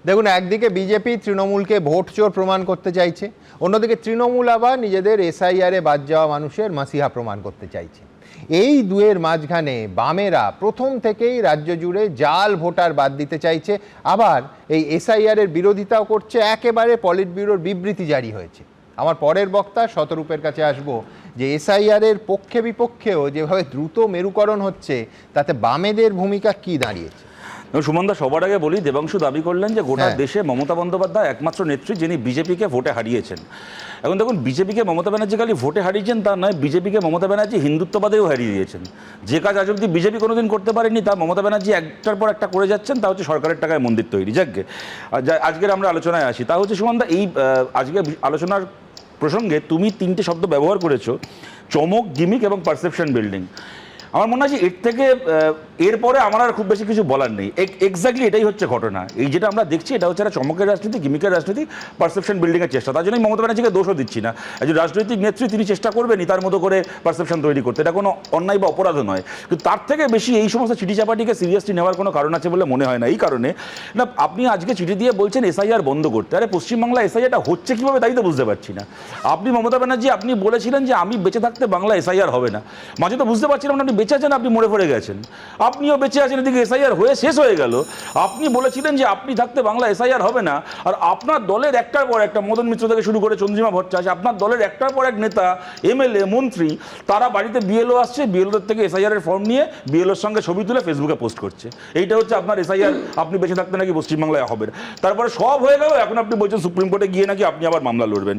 দেখুন, একদিকে বিজেপি তৃণমূলকে ভোট চোর প্রমাণ করতে চাইছে, অন্যদিকে তৃণমূল আবার নিজেদের এসআইআরে বাদ যাওয়া মানুষের মাসিহা প্রমাণ করতে চাইছে। এই দুয়ের মাঝখানে বামেরা প্রথম থেকেই রাজ্য জুড়ে জাল ভোটার বাদ দিতে চাইছে, আবার এই এসআইআরের বিরোধিতাও করছে। একেবারে পলিট ব্যুরোর বিবৃতি জারি হয়েছে। আমার পরের বক্তা শতরূপের কাছে আসব, যে এসআইআরের পক্ষে বিপক্ষেও যেভাবে দ্রুত মেরুকরণ হচ্ছে, তাতে বামেদের ভূমিকা কি দাঁড়িয়েছে। সুমনদা, সবার আগে বলি, দেবাংশু দাবি করলেন যে গোটা দেশে মমতা বন্দ্যোপাধ্যায় একমাত্র নেত্রী যিনি বিজেপিকে ভোটে হারিয়েছেন। এখন দেখুন, বিজেপিকে মমতা ব্যানার্জি খালি ভোটে হারিয়েছেন তা নয়, বিজেপিকে মমতা ব্যানার্জি হিন্দুত্ববাদেও হারিয়ে দিয়েছেন। যে কাজ আজ অব্দি বিজেপি কোনোদিন করতে পারেনি, তা মমতা ব্যানার্জি একটার পর একটা করে যাচ্ছেন। তা হচ্ছে সরকারের টাকায় মন্দির তৈরি। যাকে আজকের আমরা আলোচনায় আসি, তা হচ্ছে সুমনদা, এই আজকে আলোচনার প্রসঙ্গে তুমি তিনটে শব্দ ব্যবহার করেছো: চমক, গিমিক এবং পারসেপশন বিল্ডিং। আমার মনে হয় এর থেকে এরপরে আমার আর খুব বেশি কিছু বলার নেই। এক্স্যাক্টলি এটাই হচ্ছে ঘটনা। এই যেটা আমরা দেখছি, এটা হচ্ছে একটা চমকের রাজনীতি, গিমিকের রাজনীতি, পারসেপশন বিল্ডিংয়ের চেষ্টা। তার জন্য মমতা ব্যানার্জিকে দোষও দিচ্ছি না। একজন রাজনৈতিক নেত্রী, তিনি চেষ্টা করবেনই তার মতো করে পারসেপশন তৈরি করতে, এটা কোনো অন্যায় বা অপরাধও নয়। কিন্তু তার থেকে বেশি এই সমস্ত চিঠি চাপাটিকে সিরিয়াসলি নেওয়ার কোনো কারণ আছে বলে মনে হয় না। এই কারণে না, আপনি আজকে চিঠি দিয়ে বলছেন এসআইআর বন্ধ করতে। আরে পশ্চিমবাংলা এসআইআরটা হচ্ছে কীভাবে তাই তো বুঝতে পারছি না। আপনি মমতা ব্যানার্জি, আপনি বলেছিলেন যে আমি বেঁচে থাকতে বাংলা এসআইআর হবে না। মাঝে তো বুঝতে পারছিলাম না আপনি বেঁচে আছেন, আপনি মরে পড়ে গেছেন। আপনিও বেঁচে আছেন, এদিকে এসআইআর হয়ে শেষ হয়ে গেল। আপনি বলেছিলেন যে আপনি থাকতে বাংলা এসআইআর হবে না, আর আপনার দলের একটার পর একটা, মদন মিত্র থেকে শুরু করে চন্দ্রিমা ভট্টাচার্য, আপনার দলের একটার পর এক নেতা, এমএলএ, মন্ত্রী, তারা বাড়িতে বিএলও আসছে, বিএলওদের থেকে এসআইআর এর ফর্ম নিয়ে বিএলওর সঙ্গে ছবি তুলে ফেসবুকে পোস্ট করছে। এইটা হচ্ছে আপনার এসআইআর, আপনি বেঁচে থাকতে নাকি পশ্চিমবাংলায় হবে না। তারপরে সব হয়ে গেল, এখন আপনি বলছেন সুপ্রিম কোর্টে গিয়ে নাকি আপনি আবার মামলা লড়বেন।